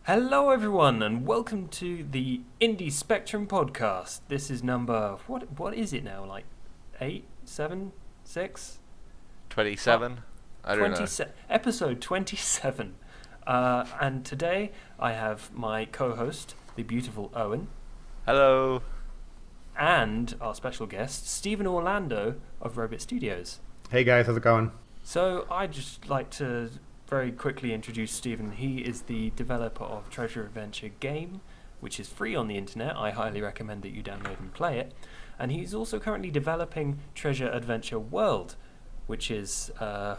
Hello, everyone, and welcome to the Indie Spectrum podcast. This is number what is it now? Like 8, 7, 6, 27? I don't know. Episode 27. And today I have my co-host, the beautiful Owen, Hello. and our special guest, Stephen Orlando of Robot Studios. Hey guys, how's it going? So I'd just like to very quickly introduce Stephen. He is the developer of Treasure Adventure Game, which is free on the internet. I highly recommend that you download and play it. And he's also currently developing Treasure Adventure World, which is, I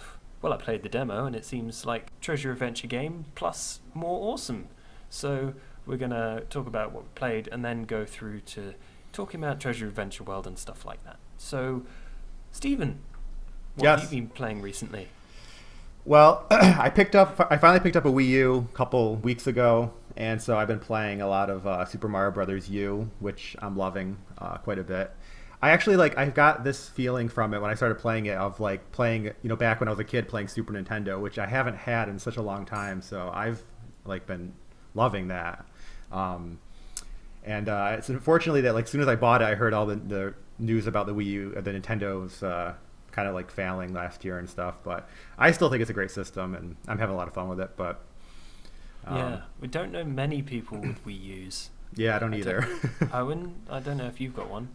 played the demo and it seems like Treasure Adventure Game plus more awesome. So we're going to talk about what we played and then go through to talking about Treasure Adventure World and stuff like that. So, Stephen, what have you been playing recently? Well, I finally picked up a Wii U a couple weeks ago, and so I've been playing a lot of Super Mario Brothers U, which I'm loving quite a bit. I've got this feeling from it when I started playing it of like playing, back when I was a kid playing Super Nintendo, which I haven't had in such a long time. So I've been loving that. It's unfortunately that as soon as I bought it, I heard all the news about the Wii U, the Nintendo's kind of failing last year and stuff, but I still think it's a great system and I'm having a lot of fun with it. But we don't know many people with Wii U's. Yeah, I don't either. Owen, I don't know if you've got one.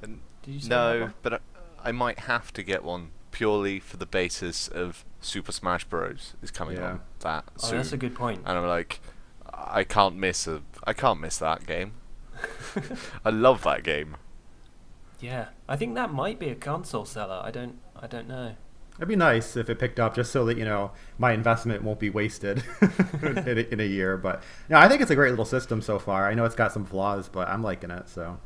Did you say No, but I might have to get one purely for the basis of Super Smash Bros. Is coming on that soon. That's a good point. And I'm like, I can't miss that game. I love that game. Yeah, I think that might be a console seller. I don't know. It'd be nice if it picked up just so that, my investment won't be wasted in a year. But I think it's a great little system so far. I know it's got some flaws, but I'm liking it. So.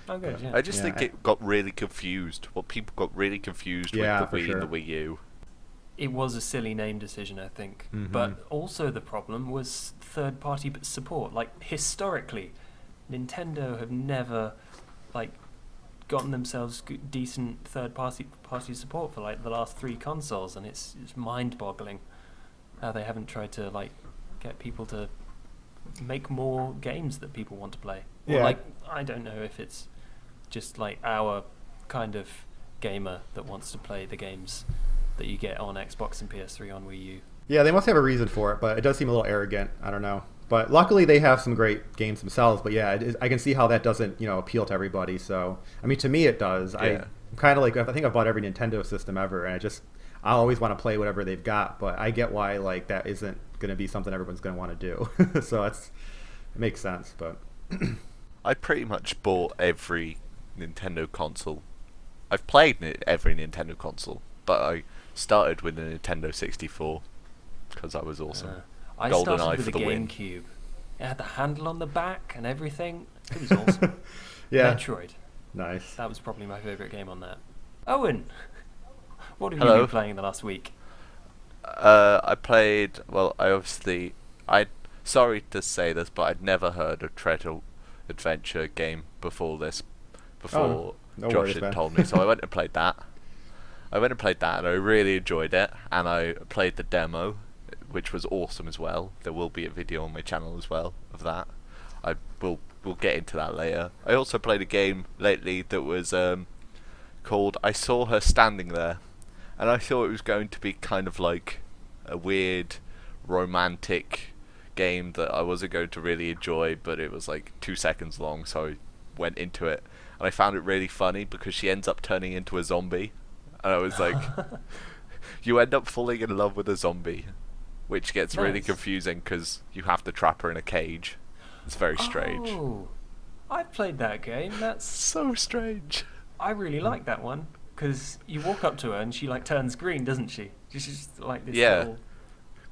Oh, good. Yeah. I just think it got really confused. People got really confused with the Wii and the Wii U. It was a silly name decision, I think. Mm-hmm. But also the problem was third-party support. Historically, Nintendo have never, gotten themselves decent third-party support for the last 3 consoles, and it's mind-boggling how they haven't tried to get people to make more games that people want to play. Yeah. Or I don't know if it's just our kind of gamer that wants to play the games that you get on Xbox and PS3 on Wii U. Yeah, they must have a reason for it, but it does seem a little arrogant. I don't know. But luckily they have some great games themselves. But yeah, I can see how that doesn't, appeal to everybody. So, to me it does. Yeah. I'm kind of I think I've bought every Nintendo system ever, and I always want to play whatever they've got. But I get why that isn't going to be something everyone's going to want to do. So it makes sense. But I pretty much bought every Nintendo console. I've played every Nintendo console, but I started with the Nintendo 64 because that was awesome. I started with the GameCube. It had the handle on the back and everything. It was awesome. Yeah. Metroid. Nice. That was probably my favourite game on that. Owen, what have you been playing the last week? I played. Well, sorry to say this, but I'd never heard of Treasure Adventure Game before this. No Josh had told me, so I went and played that. And I really enjoyed it. And I played the demo, which was awesome as well. There will be a video on my channel as well of that. We'll get into that later. I also played a game lately that was called I Saw Her Standing There, and I thought it was going to be kind of like a weird romantic game that I wasn't going to really enjoy, but it was 2 seconds long, so I went into it, and I found it really funny because she ends up turning into a zombie, and I was like, you end up falling in love with a zombie, which gets really confusing because you have to trap her in a cage. It's very strange. Oh, I played that game. That's so strange. I really like that one because you walk up to her and she turns green, doesn't she? She's just this little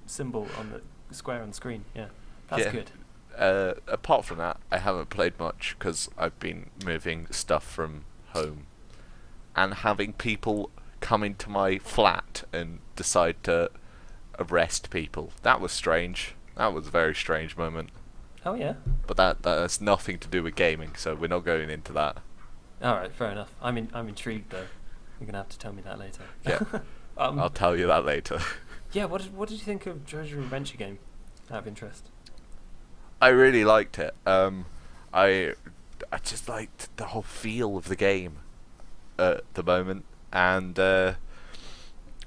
symbol on the square on the screen. Yeah, that's good. Apart from that, I haven't played much because I've been moving stuff from home and having people come into my flat and decide to arrest people. That was strange. That was a very strange moment. Oh yeah. But that has nothing to do with gaming, so we're not going into that. All right, fair enough. I'm intrigued though. You're gonna have to tell me that later. Yeah. I'll tell you that later. Yeah. What did you think of Treasure Adventure Game? Out of interest. I really liked it. I I just liked the whole feel of the game at the moment, and I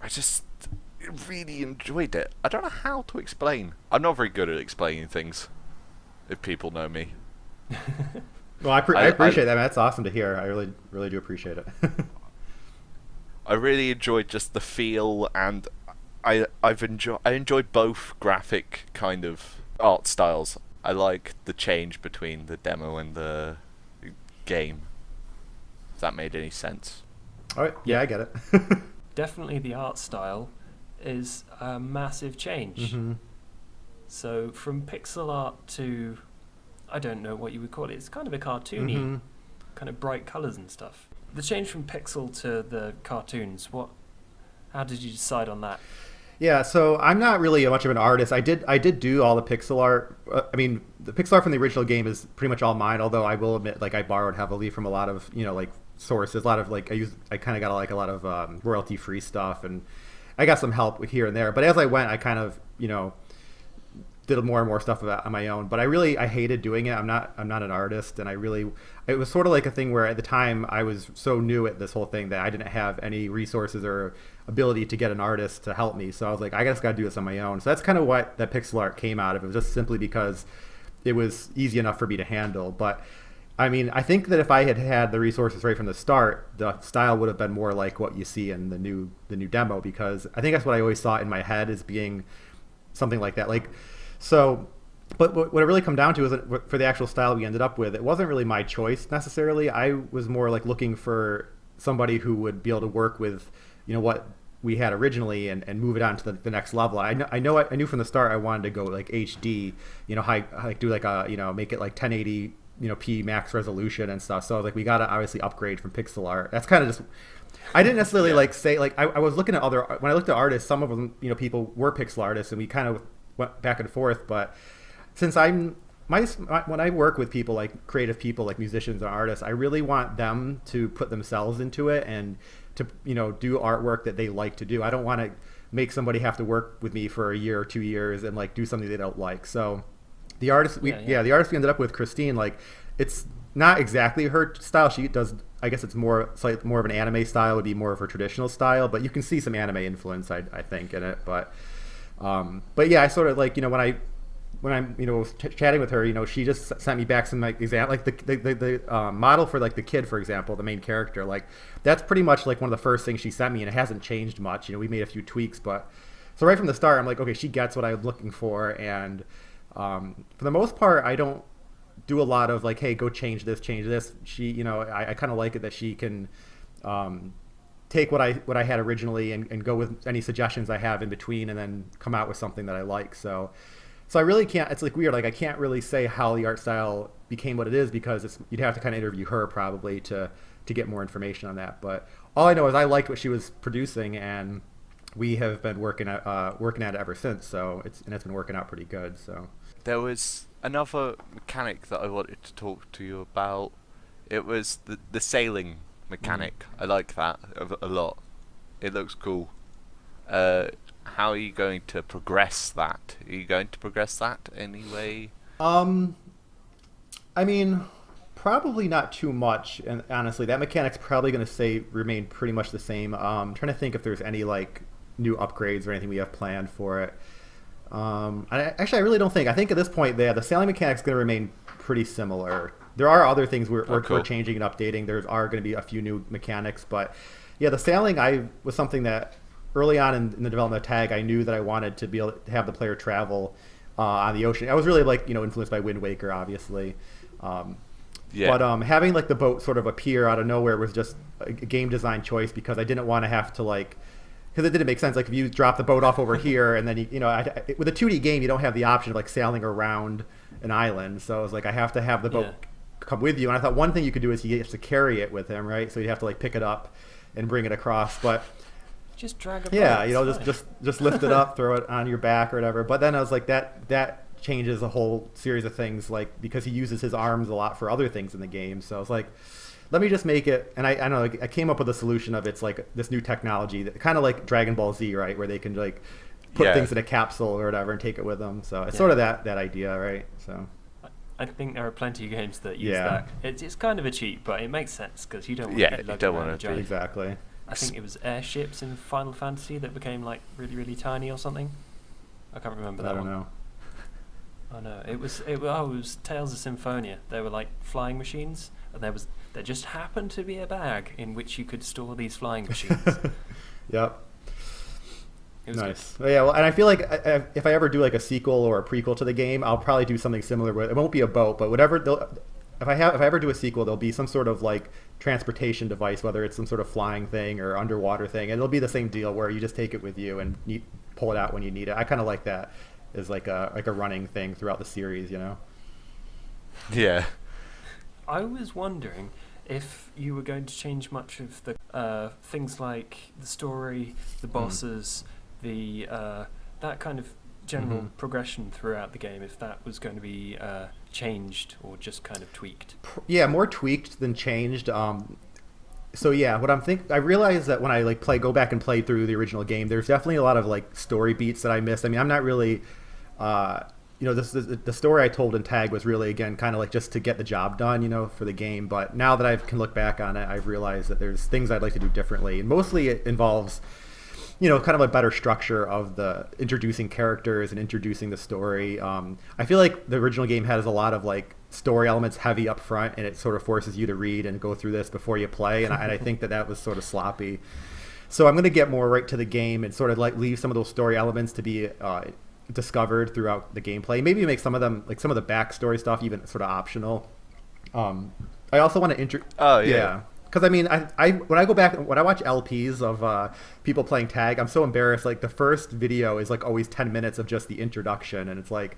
just really enjoyed it. I don't know how to explain. I'm not very good at explaining things, if people know me. Well, I appreciate that, man. That's awesome to hear. I really do appreciate it. I really enjoyed just the feel, and I enjoyed both graphic kind of art styles. I like the change between the demo and the game. If that made any sense. All right, yeah, I get it. Definitely the art style is a massive change. Mm-hmm. So from pixel art to, I don't know what you would call it, it's kind of a cartoony, Mm-hmm. kind of bright colours and stuff. The change from pixel to the cartoons, how did you decide on that? Yeah, so I'm not really much of an artist. I did do all the pixel art. I mean, the pixel art from the original game is pretty much all mine. Although I will admit, like I borrowed heavily from a lot of like sources. A lot of like I kind of got like a lot of royalty free stuff, and I got some help here and there. But as I went, I kind of did more and more stuff on my own. But I hated doing it. I'm not an artist, and it was sort of like a thing where at the time I was so new at this whole thing that I didn't have any resources or ability to get an artist to help me. So I was like, I just got to do this on my own. So that's kind of what that pixel art came out of. It was just simply because it was easy enough for me to handle. But I mean, I think that if I had had the resources right from the start, the style would have been more like what you see in the new demo, because I think that's what I always saw in my head as being something like that. But what it really come down to is that for the actual style we ended up with, it wasn't really my choice necessarily. I was more like looking for somebody who would be able to work with, what we had originally and move it on to the next level. I knew from the start I wanted to go like HD, high, like do like a, make it like 1080, p max resolution and stuff. So like we got to obviously upgrade from pixel art. That's kind of just, I didn't necessarily like say, like I was looking at when I looked at artists, some of them, people were pixel artists, and we kind of went back and forth. But since when I work with people, like creative people, like musicians and artists, I really want them to put themselves into it and to do artwork that they like to do. I don't want to make somebody have to work with me for a year or 2 years and like do something they don't like. So the artist the artist we ended up with, Christine, like it's not exactly her style. She does, I guess it's slightly more of an anime style, would be more of her traditional style, but you can see some anime influence I think in it. But yeah, I sort of like, when I'm was chatting with her, she just sent me back some like example, like the model for like the kid, for example, the main character, like that's pretty much like one of the first things she sent me, and it hasn't changed much. We made a few tweaks, but so right from the start I'm like, okay, she gets what I'm looking for. And for the most part I don't do a lot of like, hey, go change this. She, I kind of like it that she can take what I had originally and go with any suggestions I have in between, and then come out with something that I like. So I really can't, it's like weird, like I can't really say how the art style became what it is, because you'd have to kind of interview her probably to get more information on that. But all I know is I liked what she was producing, and we have been working at it ever since. So it's been working out pretty good. So there was another mechanic that I wanted to talk to you about. It was the sailing mechanic. I like that a lot. It looks cool. How are you going to progress that? Are you going to progress that anyway? I mean, probably not too much. And honestly, that mechanic's probably going to remain pretty much the same. I'm trying to think if there's any like new upgrades or anything we have planned for it. I really don't think. I think at this point, the sailing mechanic's going to remain pretty similar. There are other things we're changing and updating. There are going to be a few new mechanics, but yeah, the sailing was something that early on in the development of Tag, I knew that I wanted to be able to have the player travel on the ocean. I was really like influenced by Wind Waker, obviously. But having like the boat sort of appear out of nowhere was just a game design choice, because I didn't want to have to because it didn't make sense. Like if you drop the boat off over here, and then with a 2D game, you don't have the option of like sailing around an island. So I was like, I have to have the boat come with you. And I thought one thing you could do is he has to carry it with him, right? So you have to like pick it up and bring it across. But just drag it. Yeah, just lift it up, throw it on your back or whatever. But then I was like, that changes a whole series of things, like because he uses his arms a lot for other things in the game. So I was like, let me just make it. And I don't know, like, I came up with a solution of it's like this new technology that kind of like Dragon Ball Z, right, where they can like put things in a capsule or whatever and take it with them. So it's sort of that idea, right? So I think there are plenty of games that use Yeah. that. It's kind of a cheat, but it makes sense because you don't want Yeah, to be you lugging don't around wanna a giant. Exactly. I think it was airships in Final Fantasy that became like really, really tiny or something. I can't remember that I don't one. know. Oh no, it was Tales of Symphonia. They were like flying machines, and there just happened to be a bag in which you could store these flying machines. Yep. It was Nice. Well, yeah, well, and I feel like if I ever do like a sequel or a prequel to the game, I'll probably do something similar. With it won't be a boat, but whatever. If I ever do a sequel, there'll be some sort of like transportation device, whether it's some sort of flying thing or underwater thing, and it'll be the same deal where you just take it with you and you pull it out when you need it. I kind of like that as like a running thing throughout the series, you know. Yeah. I was wondering if you were going to change much of the things like the story, the bosses, the that kind of general progression throughout the game, if that was going to be changed or just kind of tweaked. Yeah, more tweaked than changed. So yeah, what I realized that when I like go back and play through the original game, there's definitely a lot of like story beats that I missed. I mean, I'm not really, the story I told in Tag was really, again, kind of like just to get the job done, you know, for the game. But now that I can look back on it, I've realized that there's things I'd like to do differently. And mostly it involves, you know, kind of a better structure of the introducing characters and introducing the story. I feel like the original game has a lot of like story elements heavy up front, and it sort of forces you to read and go through this before you play. And I think that was sort of sloppy. So I'm going to get more right to the game and sort of like leave some of those story elements to be discovered throughout the gameplay. Maybe make some of them, like some of the backstory stuff, even sort of optional. I also want to yeah. Because I mean, when I go back, when I watch LPs of people playing Tag, I'm so embarrassed. Like the first video is like always 10 minutes of just the introduction, and it's like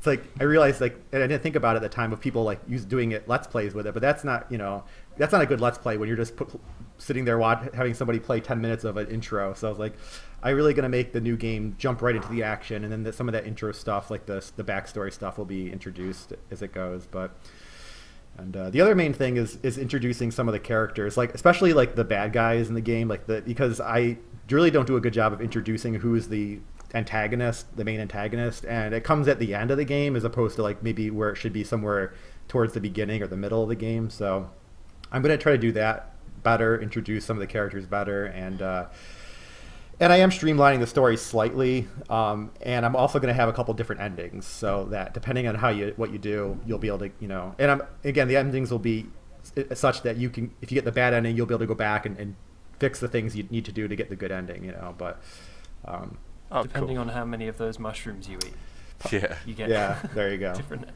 I realized, like, and I didn't think about it at the time of people like doing it Let's Plays with it, but that's not, you know, that's not a good Let's Play when you're just sitting there having somebody play 10 minutes of an intro. So I was like, I'm really gonna make the new game jump right into the action, and then some of that intro stuff, like the backstory stuff, will be introduced as it goes. And the other main thing is introducing some of the characters, like especially like the bad guys in the game, because I really don't do a good job of introducing who's the antagonist, the main antagonist, and it comes at the end of the game as opposed to like maybe where it should be somewhere towards the beginning or the middle of the game. So I'm going to try to do that better, introduce some of the characters better, and I am streamlining the story slightly, and I'm also going to have a couple different endings, so that depending on what you do, you'll be able to, you know, and again, the endings will be such that you can, if you get the bad ending, you'll be able to go back and fix the things you need to do to get the good ending, you know. But depending on how many of those mushrooms you eat, Yeah. you get there you go. different.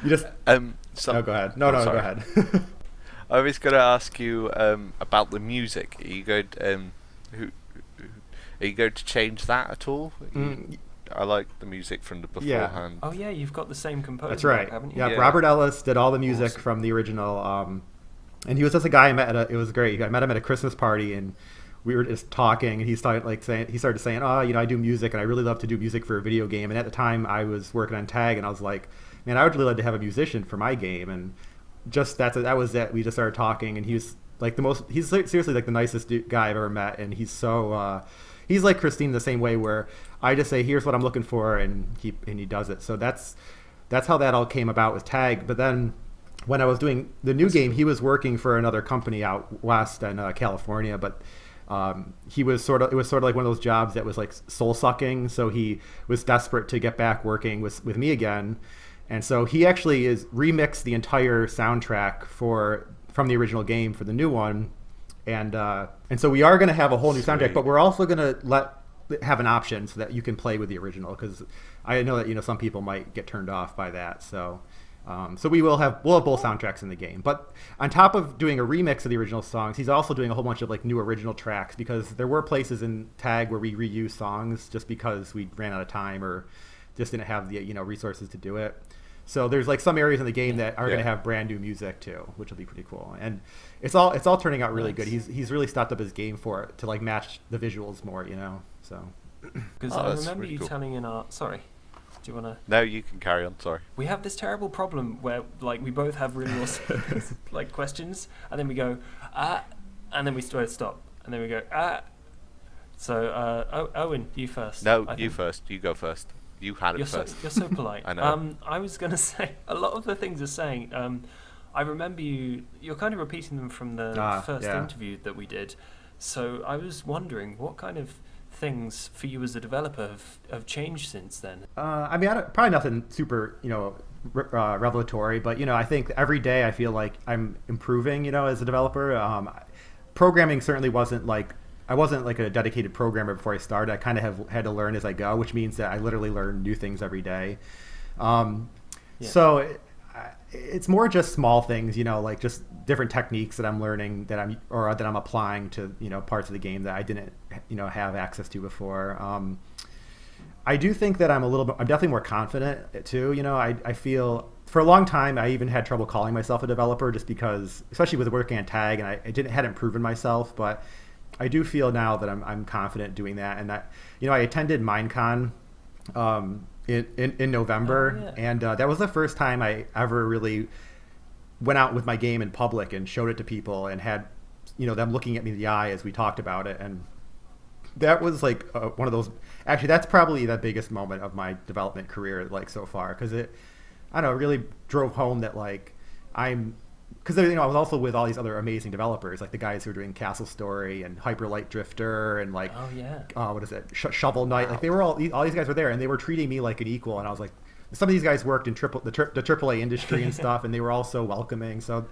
You just no, go ahead. No, sorry. go ahead. I was going to ask you about the music. Are you going to change that at all? I like the music from the beforehand. Oh yeah, you've got the same composer. That's right. Haven't you? Yeah, Robert Ellis did all the music from the original, and he was just a guy I met it was great. I met him at a Christmas party, and we were just talking, and he started saying, oh, you know, I do music, and I really love to do music for a video game. And at the time, I was working on Tag, and I was like, man, I would really like to have a musician for my game. And just that was it. We just started talking, and he was like he's seriously like the nicest guy I've ever met, and he's so he's like Christine the same way, where I just say, here's what I'm looking for, and he does it. So that's how that all came about with Tag. But then when I was doing the new game, he was working for another company out west in California, but it was sort of like one of those jobs that was like soul sucking. So he was desperate to get back working with me again. And so he actually remixed the entire soundtrack from the original game for the new one, and so we are going to have a whole new soundtrack, but we're also going to have an option so that you can play with the original, because I know that, you know, some people might get turned off by that. So we'll have both soundtracks in the game. But on top of doing a remix of the original songs, he's also doing a whole bunch of like new original tracks, because there were places in Tag where we reused songs just because we ran out of time or just didn't have the, you know, resources to do it. So there's like some areas in the game that are going to have brand new music too, which will be pretty cool. And it's all turning out really good. He's really stepped up his game for it to like match the visuals more, you know. So because I remember really you telling in our sorry. Do you want to? No, you can carry on. Sorry. We have this terrible problem where like we both have really awesome like questions, and then we go and then we stop, and then we go So Owen, you first. No, you first. You go first. You had it You're first. you're so polite. I know. I was going to say, a lot of the things you're saying, I remember you're kind of repeating them from the first interview that we did. So I was wondering, what kind of things for you as a developer have changed since then? I mean, probably nothing super, revelatory, but, I think every day I feel like I'm improving, as a developer. Programming certainly wasn't like, I wasn't like a dedicated programmer before I started. I kind of have had to learn as I go, which means that I literally learn new things every day. So it's more just small things, like just different techniques that I'm learning that I'm applying to, parts of the game that I didn't, have access to before. I do think that I'm definitely more confident too. I feel for a long time, I even had trouble calling myself a developer just because, especially with working on tag, and I hadn't proven myself, but I do feel now that I'm confident doing that. And that, I attended Minecon, in November, and that was the first time I ever really went out with my game in public and showed it to people and had them looking at me in the eye as we talked about it. And that was like one of those, actually that's probably the biggest moment of my development career like so far, because it really drove home that like because I was also with all these other amazing developers, like the guys who were doing Castle Story and Hyper Light Drifter and like what is it, Shovel Knight. Like they were all these guys were there and they were treating me like an equal, and I was like, some of these guys worked in the AAA industry and stuff, and they were all so welcoming. So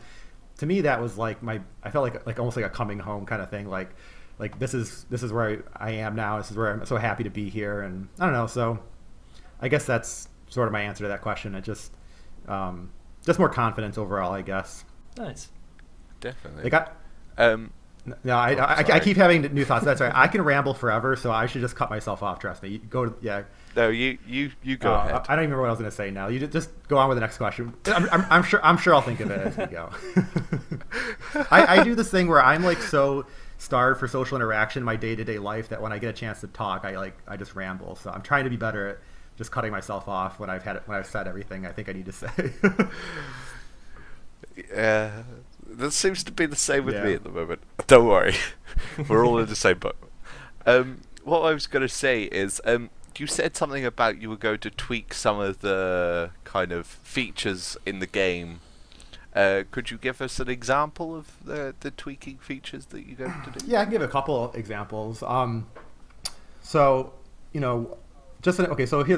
to me that was like I felt like almost like a coming home kind of thing, like this is where I am now, this is where I'm so happy to be here. And I don't know, so I guess that's sort of my answer to that question. It just more confidence overall, I guess. Nice. Definitely. No, I keep having new thoughts. That's right. I can ramble forever, so I should just cut myself off. Trust me. No, you go ahead. I don't even remember what I was going to say now. You just go on with the next question. I'm sure I'll think of it as we go. I do this thing where I'm like so starved for social interaction in my day-to-day life that when I get a chance to talk, I just ramble. So I'm trying to be better at just cutting myself off when I've said everything I think I need to say. Yeah, that seems to be the same with me at the moment. Don't worry, we're all in the same boat. What I was going to say is, you said something about you were going to tweak some of the kind of features in the game. Could you give us an example of the tweaking features that you're going to do? Yeah, I can give a couple examples. So here's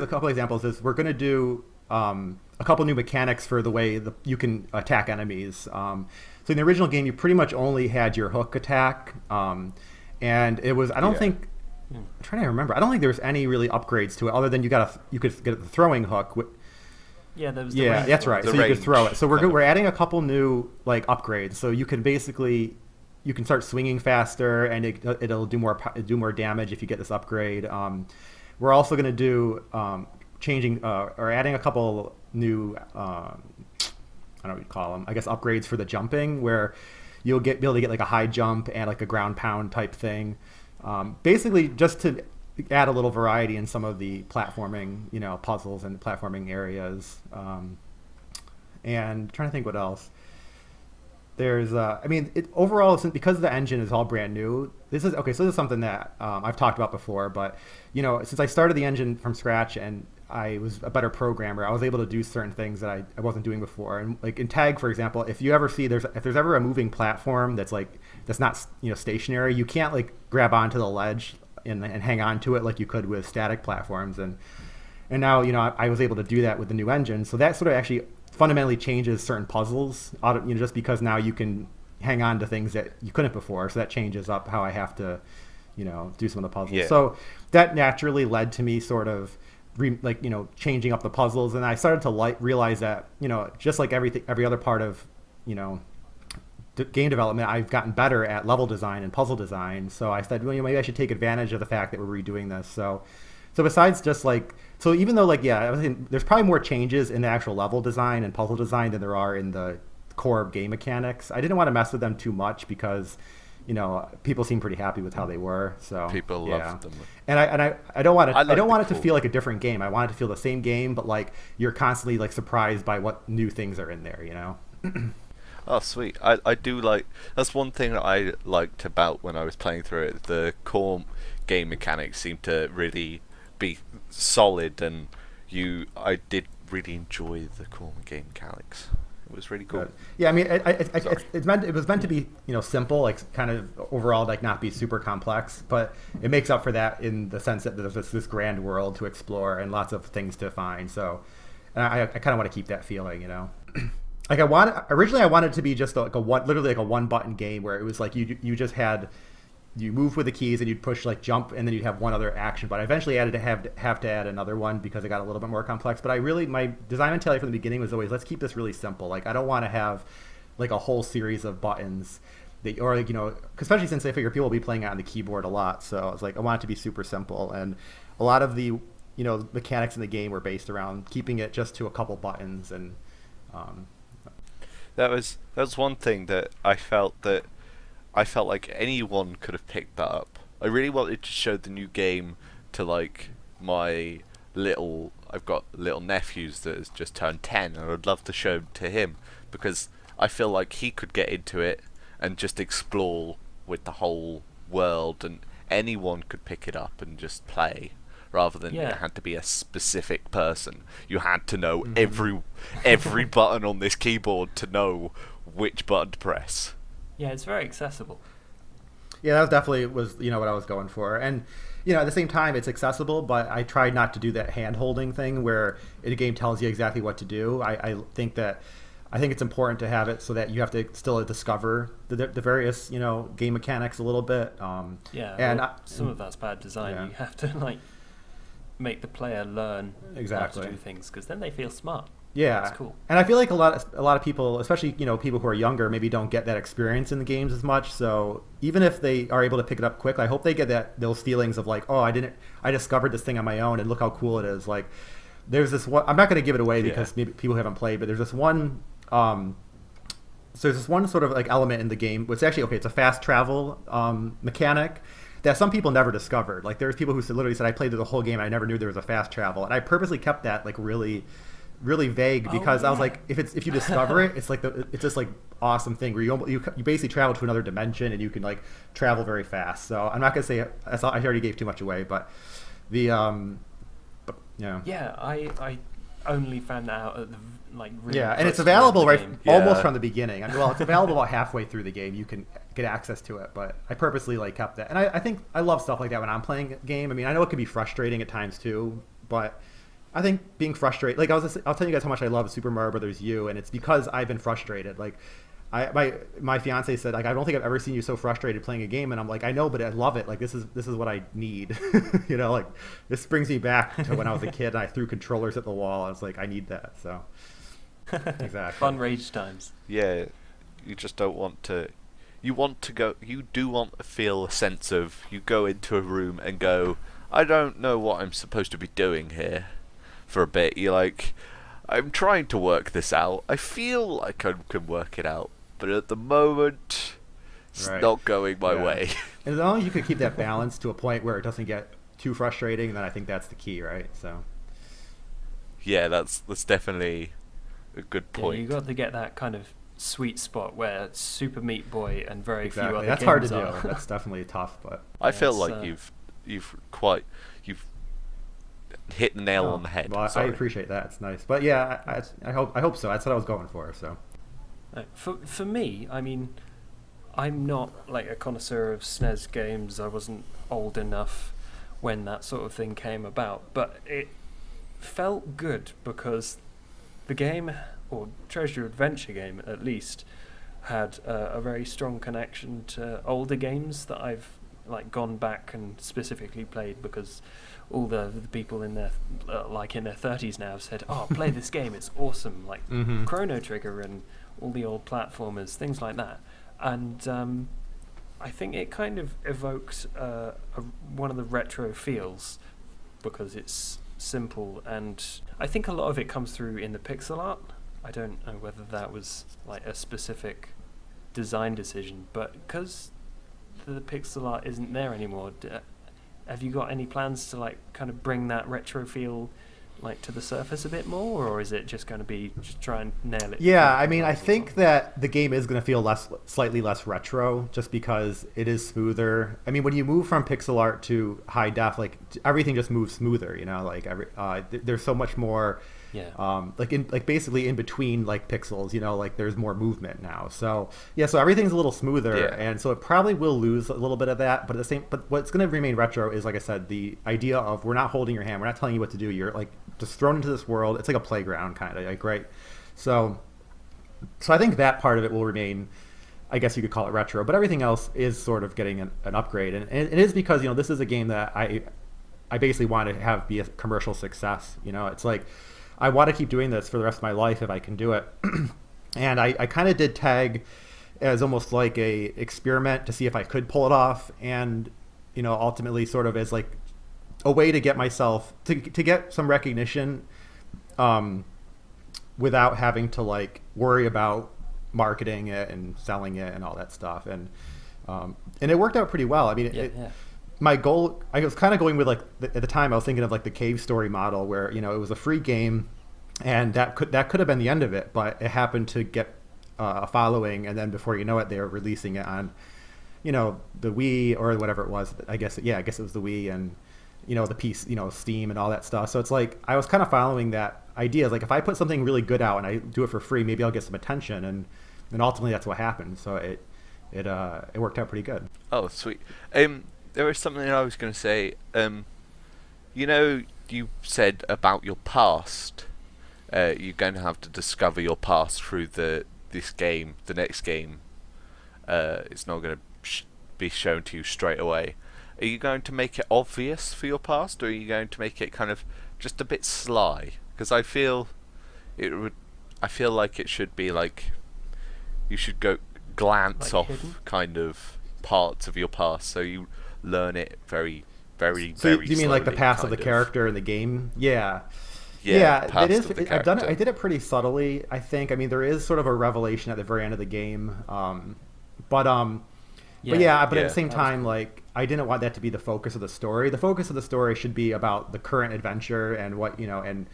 a couple examples. Is we're going to do a couple new mechanics for the way you can attack enemies. So in the original game, you pretty much only had your hook attack, and it was I'm trying to remember. I don't think there was any really upgrades to it other than you could get the throwing hook. Yeah, there was. That's right. So you could throw it. So we're adding a couple new like upgrades. So you can start swinging faster, and it'll do more damage if you get this upgrade. We're also going to do adding a couple new I don't know what you call them, I guess upgrades for the jumping, where you'll be able to get like a high jump and like a ground pound type thing, basically just to add a little variety in some of the platforming puzzles and platforming areas, and trying to think what else. There's overall, because the engine is all brand new, this is something that I've talked about before, but since I started the engine from scratch and I was a better programmer, I was able to do certain things that I wasn't doing before. And like in tag, for example, if you ever see if there's ever a moving platform that's not stationary, you can't like grab onto the ledge and hang on to it like you could with static platforms. And now I was able to do that with the new engine, so that sort of actually fundamentally changes certain puzzles just because now you can hang on to things that you couldn't before. So that changes up how I have to do some of the puzzles. Yeah. So that naturally led to me sort of changing up the puzzles, and I started to realize that just like every other part of game development, I've gotten better at level design and puzzle design. So I said, well, maybe I should take advantage of the fact that we're redoing this. So besides just even though there's probably more changes in the actual level design and puzzle design than there are in the core game mechanics, I didn't want to mess with them too much because people seem pretty happy with how they were. So people love them, and I don't want it to feel like a different game. I want it to feel the same game, but like you're constantly like surprised by what new things are in there. Oh, sweet. I do like, that's one thing that I liked about when I was playing through it. The core game mechanics seem to really be solid and I did really enjoy the Corner game mechanics. It was really cool. Good. Yeah, I mean, Sorry. it was meant to be, simple, like kind of overall, like not be super complex, but it makes up for that in the sense that there's this grand world to explore and lots of things to find. So, and I kind of want to keep that feeling, Like originally I wanted it to be just literally like a one button game where it was like you just had, you move with the keys and you'd push like jump and then you'd have one other action. But I eventually added to have to add another one because it got a little bit more complex. But my design mentality from the beginning was always, let's keep this really simple. Like I don't want to have like a whole series of buttons that, or like, especially since I figure people will be playing it on the keyboard a lot. So I was like, I want it to be super simple. And a lot of the, mechanics in the game were based around keeping it just to a couple buttons. And that was one thing that I felt like anyone could have picked that up. I really wanted to show the new game to like I've got little nephews that has just turned 10, and I'd love to show to him because I feel like he could get into it and just explore with the whole world, and anyone could pick it up and just play. Rather than it had to be a specific person. You had to know every button on this keyboard to know which button to press. Yeah, it's very accessible. Yeah, that definitely was what I was going for. And at the same time it's accessible, but I tried not to do that hand holding thing where the game tells you exactly what to do. I think it's important to have it so that you have to still discover the various game mechanics a little bit. Some of that's bad design. Yeah. You have to make the player learn how to do things because then they feel smart. Yeah, that's cool. And I feel like a lot of people, especially people who are younger, maybe don't get that experience in the games as much. So even if they are able to pick it up quick, I hope they get those feelings of like, oh, I discovered this thing on my own, and look how cool it is. Like, there's this one. I'm not going to give it away because maybe people haven't played, but there's this one. So there's this one sort of like element in the game, which actually it's a fast travel mechanic that some people never discovered. Like there's people who literally said, I played through the whole game, and I never knew there was a fast travel, and I purposely kept that like really vague because I was like, if you discover it, it's like it's this like awesome thing where you basically travel to another dimension and you can like travel very fast. So I'm not gonna say I already gave too much away, but the I only found that out at the really and it's available almost from the beginning. Well, it's available about halfway through the game. You can get access to it, but I purposely kept that, and I think I love stuff like that when I'm playing a game. I mean, I know it can be frustrating at times too, but I think being frustrated, like I'll tell you guys how much I love Super Mario Brothers U, and it's because I've been frustrated. Like, my fiance said, like, I don't think I've ever seen you so frustrated playing a game, and I'm like, I know, but I love it. Like, this is what I need. Like this brings me back to when I was a kid and I threw controllers at the wall. I was like, I need that. So exactly. Fun rage times. Yeah, you just don't want to. You want to go. You do want to feel a sense of you go into a room and go, I don't know what I'm supposed to be doing here. For a bit, you're like, I'm trying to work this out. I feel like I can work it out, but at the moment, it's not going my way. And as long as you could keep that balance to a point where it doesn't get too frustrating, then I think that's the key, right? So. Yeah, that's definitely a good point. Yeah, you got to get that kind of sweet spot where Super Meat Boy and very few other that's games hard to are. do. That's definitely tough, but I feel like you've hit the nail on the head. Well, I appreciate that. It's nice, but yeah, I hope so. That's what I was going for. So, for me, I mean, I'm not like a connoisseur of SNES games. I wasn't old enough when that sort of thing came about, but it felt good because the game, or Treasure Adventure game at least, had a very strong connection to older games that I've gone back and specifically played because all the people in their in their 30s now have said, oh, play this game, it's awesome, like Chrono Trigger and all the old platformers, things like that. And I think it kind of evokes one of the retro feels because it's simple, and I think a lot of it comes through in the pixel art. I don't know whether that was like a specific design decision, but because the pixel art isn't there anymore, have you got any plans to kind of bring that retro feel like to the surface a bit more, or is it just going to be just try and nail it? Yeah, I mean, I think that the game is going to feel slightly less retro, just because it is smoother. I mean, when you move from pixel art to high def, like everything just moves smoother. You know, like there's so much more. Yeah. Like basically in between like pixels, you know, like there's more movement now. So yeah, so everything's a little smoother, Yeah. and so it probably will lose a little bit of that. But but what's going to remain retro is, like I said, the idea of we're not holding your hand, we're not telling you what to do. You're like just thrown into this world. It's like a playground kind of, like, right? So I think that part of it will remain. I guess you could call it retro, but everything else is sort of getting an upgrade, and it is because, you know, this is a game that I basically want to have be a commercial success. You know, it's like, I want to keep doing this for the rest of my life if I can do it. And I kind of did Tag as almost like a experiment to see if I could pull it off, and, you know, ultimately sort of as like a way to get myself to get some recognition, without having to like worry about marketing it and selling it and all that stuff. And it worked out pretty well. I mean, my goal, I was kind of going with like at the time I was thinking of like the cave story model, where, you know, it was a free game, and that could have been the end of it, but it happened to get a following, and then before you know it, they were releasing it on, you know, the Wii or whatever it was. I guess it was the Wii, and, you know, the piece, you know, Steam and all that stuff. So it's like I was kind of following that idea, like if I put something really good out and I do it for free, maybe I'll get some attention, and ultimately that's what happened. So it worked out pretty good. Oh, sweet. There was something I was going to say. You know, you said about your past. You're going to have to discover your past through this game, the next game. It's not going to be shown to you straight away. Are you going to make it obvious for your past, or are you going to make it kind of just a bit sly? Because I feel like it should be like, you should go glance like off hidden? kind of parts of your past, so you learn it very, very, So very you mean like the slowly, past of the kind character in the game? Yeah. Yeah, it is. of the I've done it. character. I did it pretty subtly, I think. I mean, there is sort of a revelation at the very end of the game, but at the same time, like, I didn't want that to be the focus of the story. The focus of the story should be about the current adventure and what, you know, and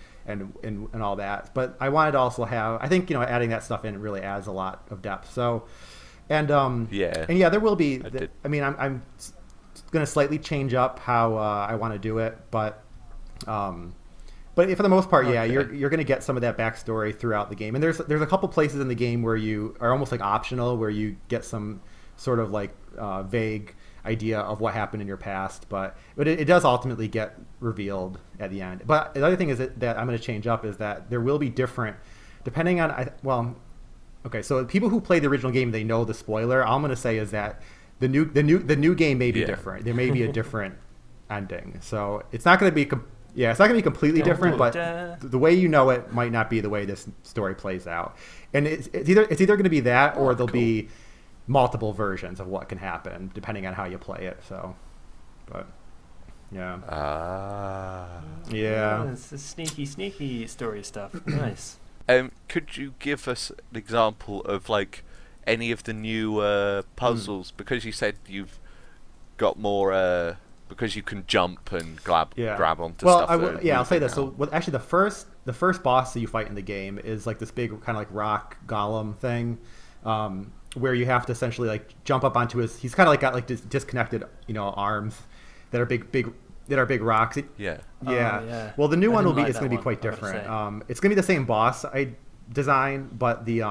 all that. But I wanted to also have, I think, you know, adding that stuff in really adds a lot of depth. So, and there will be. I'm going to slightly change up how I want to do it, but for the most part, yeah, Okay. you're going to get some of that backstory throughout the game. And there's a couple places in the game where you are almost like optional, where you get some sort of like vague idea of what happened in your past, but it does ultimately get revealed at the end. But the other thing is that I'm going to change up is that there will be different, depending on okay, so people who played the original game, they know the spoiler. All I'm going to say is that the new game may be different. There may be a different ending, so it's not going to be it's not going to be completely different, but the way you know it might not be the way this story plays out. And it's either going to be that, or there'll be multiple versions of what can happen depending on how you play it. So, but yeah. Yeah. It's a sneaky story stuff. Nice. Could you give us an example of like any of the new puzzles? Because you said you've got more because you can jump and grab onto stuff. I'll say this. So, actually, the first boss that you fight in the game is like this big kind of like rock golem thing, where you have to essentially like jump up onto his. He's kind of like got like disconnected, you know, arms that are big rocks. Yeah. Well, the new one will be. like It's that going to be one, quite I gotta different. say. It's going to be the same boss design, but the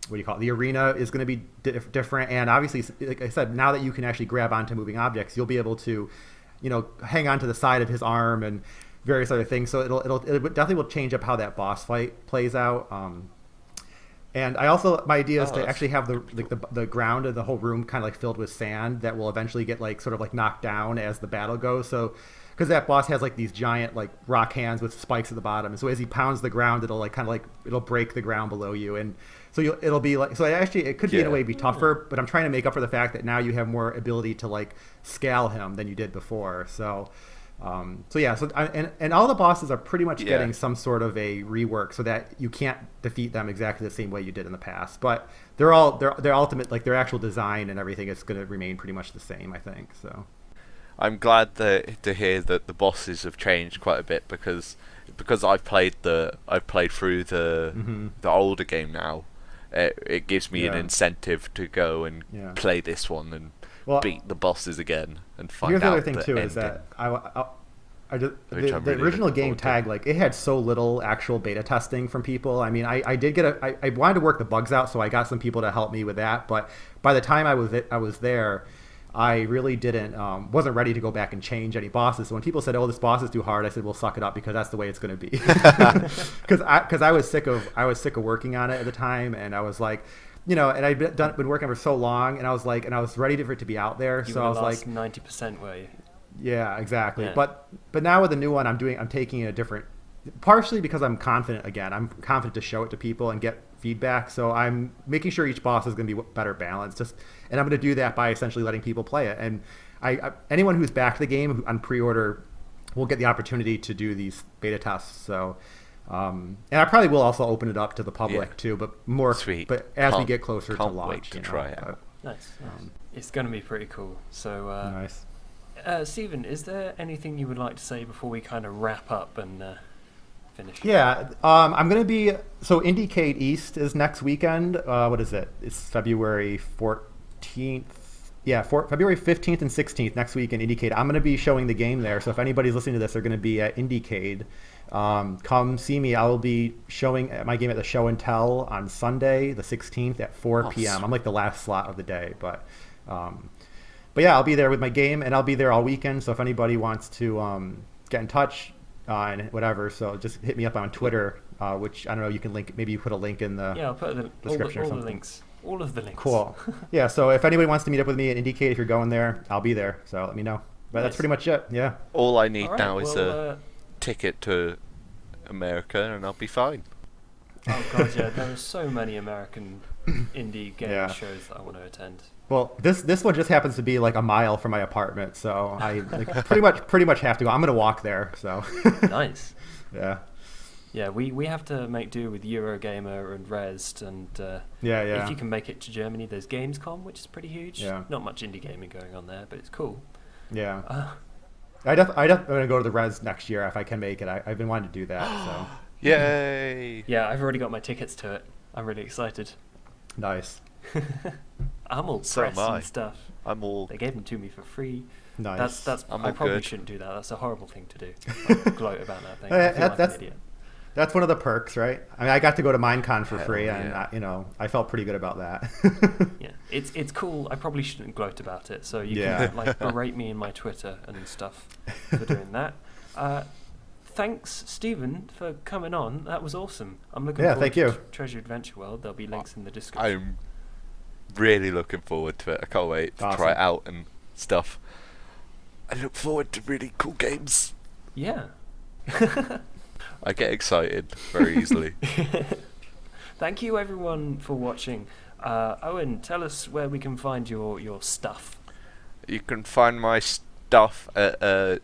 what do you call it? The arena is going to be different, and obviously, like I said, now that you can actually grab onto moving objects, you'll be able to, you know, hang onto the side of his arm and various other things. So it definitely will change up how that boss fight plays out. And my idea is to actually have the ground of the whole room kind of like filled with sand that will eventually get like sort of like knocked down as the battle goes. So, because that boss has like these giant like rock hands with spikes at the bottom, and so as he pounds the ground, it'll like kind of like it'll break the ground below you, and so it'll be like, so actually it could be in a way be tougher, but I'm trying to make up for the fact that now you have more ability to like scale him than you did before. So and all the bosses are pretty much getting some sort of a rework so that you can't defeat them exactly the same way you did in the past. But their ultimate, like their actual design and everything is going to remain pretty much the same, I think. So I'm glad to hear that the bosses have changed quite a bit because I've played through the older game now. It gives me an incentive to go and play this one and beat the bosses again and find out. Here's the other thing too ending. is that the really original game looking tag, like it had so little actual beta testing from people. I mean, I did get I wanted to work the bugs out, so I got some people to help me with that. But by the time I was there, I really wasn't ready to go back and change any bosses. So when people said, "Oh, this boss is too hard," I said, "Well, suck it up because that's the way it's going to be." Because I was sick of working on it at the time, and I was like, and I'd been working for so long, and I was ready for it to be out there. You so were I was like, 90%, were you? yeah, exactly. Yeah. But now with the new one, I'm taking a different, partially because I'm confident again. I'm confident to show it to people and get feedback. So I'm making sure each boss is going to be better balanced. And I'm going to do that by essentially letting people play it. And anyone who's backed the game on pre-order will get the opportunity to do these beta tests. So, and I probably will also open it up to the public too, but more. Sweet. But as we get closer to Can't launch, wait to try it out. Nice. It's going to be pretty cool. So, Nice. Stephen, is there anything you would like to say before we kind of wrap up and finish? Yeah, I'm going to be... So Indiecade East is next weekend. What is it? It's February 14th. Yeah, February 15th and 16th next week in Indiecade. I'm going to be showing the game there. So if anybody's listening to this, they're going to be at Indiecade. Come see me. I will be showing my game at the Show and Tell on Sunday, the 16th at 4 p.m. I'm like the last slot of the day, but yeah, I'll be there with my game, and I'll be there all weekend. So if anybody wants to get in touch and whatever, so just hit me up on Twitter, which I don't know. You can link. Maybe you put a link in the I'll put description or all something. the links. All of the links. Cool. Yeah. So if anybody wants to meet up with me at Indiecade, if you're going there, I'll be there. So let me know. But that's Nice. pretty much it. Yeah. All I need All right, now is well, a ticket to America, and I'll be fine. Oh god, yeah, there are so many American indie game Yeah. shows that I want to attend. Well, this one just happens to be like a mile from my apartment, so I pretty much have to go. I'm gonna walk there. So. Nice. Yeah. Yeah, we have to make do with Eurogamer and Rezzed, and Yeah. if you can make it to Germany, there's Gamescom, which is pretty huge. Yeah. Not much indie gaming going on there, but it's cool. Yeah. I definitely going to go to the Res next year if I can make it. I've been wanting to do that. So Yay! Yeah, I've already got my tickets to it. I'm really excited. nice. I'm all So am pressed I. and stuff. I'm all. They gave them to me for free. Nice. That's. I'm I all probably good. shouldn't do that. That's a horrible thing to do. Like, gloat about that thing. I feel like That's- an idiot. That's one of the perks, right? I mean, I got to go to Minecon for Hell free, yeah. and I felt pretty good about that. Yeah, it's cool. I probably shouldn't gloat about it. So you Yeah. can like berate me in my Twitter and stuff for doing that. Thanks, Stephen, for coming on. That was awesome. I'm looking Yeah, forward thank to you. Treasure Adventure World. There'll be links in the description. I'm really looking forward to it. I can't wait to try it Awesome. out and stuff. I look forward to really cool games. Yeah. I get excited very easily. Thank you, everyone, for watching. Owen, tell us where we can find your stuff. You can find my stuff at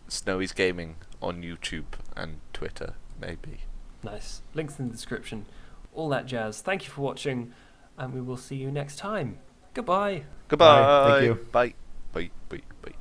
Snowy's Gaming on YouTube and Twitter, maybe. Nice. Links in the description. All that jazz. Thank you for watching, and we will see you next time. Goodbye. Goodbye. Bye. Thank you. Bye. Bye. Bye. Bye.